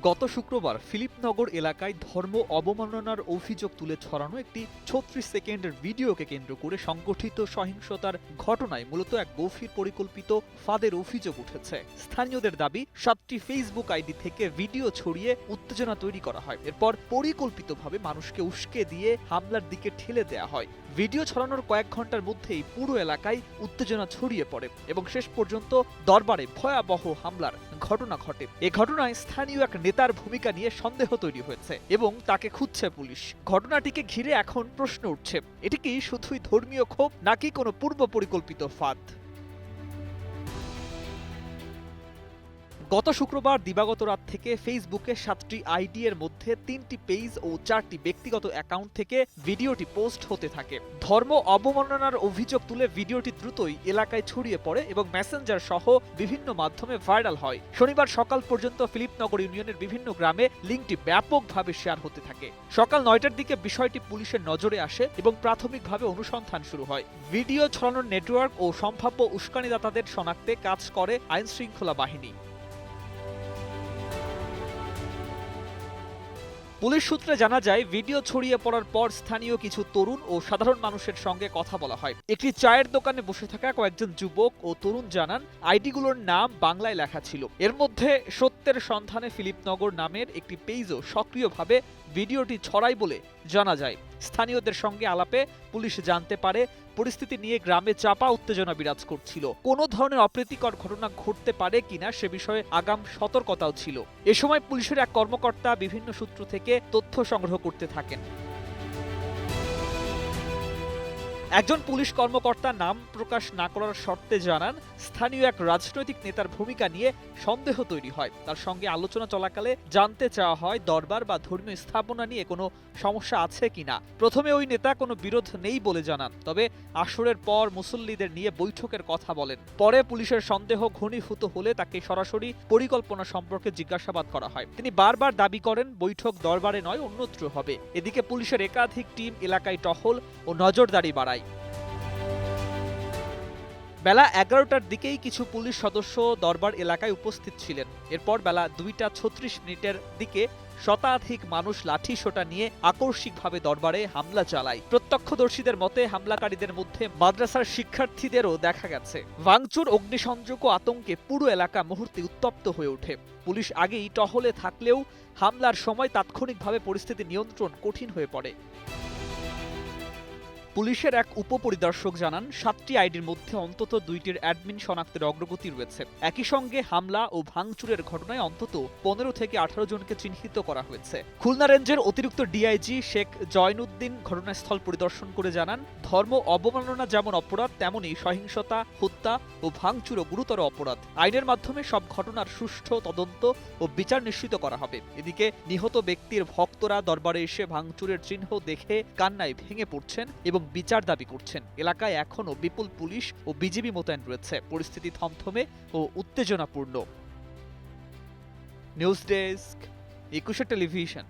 গত শুক্রবার ফিলিপনগর এলাকায় ধর্ম অবমাননার অভিযোগ তুলে ছড়ানো একটি ৩৬ সেকেন্ডের ভিডিওকে কেন্দ্র করে সংগঠিত সহিংসতার ঘটনায় মূলত এক গভীর পরিকল্পিত ফাঁদের অভিযোগ উঠেছে। স্থানীয়দের দাবি ৭টি ফেসবুক আইডি থেকে ভিডিও ছড়িয়ে উত্তেজনা তৈরি করা হয়। এরপর পরিকল্পিতভাবে মানুষকে উস্কে দিয়ে হামলার দিকে ঠেলে দেয়া হয়। ভিডিও ছড়ানোর কয়েক ঘন্টার মধ্যেই পুরো এলাকায় উত্তেজনা ছড়িয়ে পড়ে এবং শেষ পর্যন্ত দরবারে ভয়াবহ হামলার ঘটনা ঘটে। এ ঘটনায় স্থানীয় এক নেতার ভূমিকা নিয়ে সন্দেহ তৈরি হয়েছে এবং তাকে খুঁজছে পুলিশ। ঘটনাটিকে ঘিরে এখন প্রশ্ন উঠছে, এটি কি শুধুই ধর্মীয় ক্ষোভ নাকি কোনো পূর্ব পরিকল্পিত ফাঁদ? গত শুক্রবার দিবাগত রাত থেকে ফেসবুকে ৭টি আইডি এর মধ্যে ৩টি পেজ ও ৪টি ব্যক্তিগত অ্যাকাউন্ট থেকে ভিডিওটি পোস্ট হতে থাকে। ধর্ম অবমাননার অভিযোগ তুলে ভিডিওটি দ্রুতই এলাকায় ছড়িয়ে পড়ে এবং মেসেঞ্জার সহ বিভিন্ন মাধ্যমে ভাইরাল হয়। শনিবার সকাল পর্যন্ত ফিলিপনগর ইউনিয়নের বিভিন্ন গ্রামে লিঙ্কটি ব্যাপকভাবে শেয়ার হতে থাকে। সকাল ৯টার দিকে বিষয়টি পুলিশের নজরে আসে এবং প্রাথমিকভাবে অনুসন্ধান শুরু হয়। ভিডিও ছড়ানোর নেটওয়ার্ক ও সম্ভাব্য উস্কানিদাতাদের শনাক্তে কাজ করে আইনশৃঙ্খলা বাহিনী। পুলিশ সূত্রে জানা যায়, ভিডিও ছড়িয়ে পড়ার পর স্থানীয় কিছু তরুণ ও সাধারণ মানুষের সঙ্গে কথা বলা হয়। একটি চায়ের দোকানে বসে থাকা কয়েকজন যুবক ও তরুণ জানান, আইডিগুলোর নাম বাংলায় লেখা ছিল। এর মধ্যে সত্যের সন্ধানে ফিলিপনগর নামের একটি পেজও সক্রিয়ভাবে ভিডিওটি ছড়ায় বলে জানা যায়। স্থানীয়দের সঙ্গে আলাপে পুলিশ জানতে পারে, পরিস্থিতি নিয়ে গ্রামে চাপা উত্তেজনা বিরাজ করছিল। কোনো ধরনের অপ্রীতিকর ঘটনা ঘটতে পারে কিনা সে বিষয়ে আগাম সতর্কতাও ছিল। এ সময় পুলিশের এক কর্মকর্তা বিভিন্ন সূত্র থেকে তথ্য সংগ্রহ করতে থাকেন। একজন পুলিশ কর্মকর্তা নাম প্রকাশ না করার শর্তে জানান, স্থানীয় এক রাজনৈতিক নেতার ভূমিকা নিয়ে সন্দেহ তৈরি হয়। তার সঙ্গে আলোচনা চলাকালে জানতে চাওয়া হয় দরবার বা ধর্মীয় স্থাপনা নিয়ে কোনো সমস্যা আছে কিনা। প্রথমে ওই নেতা কোনো বিরোধ নেই বলে জানান, তবে আসরের পর মুসল্লিদের নিয়ে বৈঠকের কথা বলেন। পরে পুলিশের সন্দেহ ঘনীভূত হলে তাকে সরাসরি পরিকল্পনা সম্পর্কে জিজ্ঞাসাবাদ করা হয়। তিনি বারবার দাবি করেন বৈঠক দরবারে নয়, অন্যত্র হবে। এদিকে পুলিশের একাধিক টিম এলাকায় টহল ও নজরদারি বাড়ায়। বেলা ১১টার দিকেই কিছু পুলিশ সদস্য দরবার এলাকায় উপস্থিত ছিলেন। এরপর বেলা ২টা৩৬ দিকে শতাধিক মানুষ লাঠি সোঁটা নিয়ে আকস্মিকভাবে দরবারে হামলা চালায়। প্রত্যক্ষদর্শীদের মতে হামলাকারীদের মধ্যে মাদ্রাসার শিক্ষার্থীদেরও দেখা গেছে। ভাঙচুর, অগ্নিসংযোগ ও আতঙ্কে পুরো এলাকা মুহূর্তে উত্তপ্ত হয়ে ওঠে। পুলিশ আগেই টহলে থাকলেও হামলার সময় তাৎক্ষণিকভাবে পরিস্থিতি নিয়ন্ত্রণ কঠিন হয়ে পড়ে। পুলিশের এক উপপরিদর্শক জানান, ৭টি আইডির মধ্যে অন্তত ২টির অ্যাডমিন শনাক্তের অগ্রগতি রয়েছে। একই সঙ্গে হামলা ও ভাঙচুরের ঘটনায় অন্তত ১৫ থেকে ১৮ জনকে চিহ্নিত করা হয়েছে। খুলনা রেঞ্জের অতিরিক্ত ডিআইজি শেখ জয়নুদ্দিন ঘটনাস্থল পরিদর্শন করে জানান, ধর্ম অবমাননা যেমন অপরাধ, তেমনি সহিংসতা, হত্যা ও ভাঙচুরও গুরুতর অপরাধ। আইনের মাধ্যমে সব ঘটনার সুষ্ঠু তদন্ত ও বিচার নিশ্চিত করা হবে। এদিকে নিহত ব্যক্তির ভক্তরা দরবারে এসে ভাঙচুরের চিহ্ন দেখে কান্নায় ভেঙে পড়ছেন এবং বিচার দাবি করছেন। এলাকায় এখনও বিপুল পুলিশ ও বিজিবি মোতায়েন রয়েছে। পরিস্থিতি থমথমে ও উত্তেজনাপূর্ণ। News desk, ২১ television.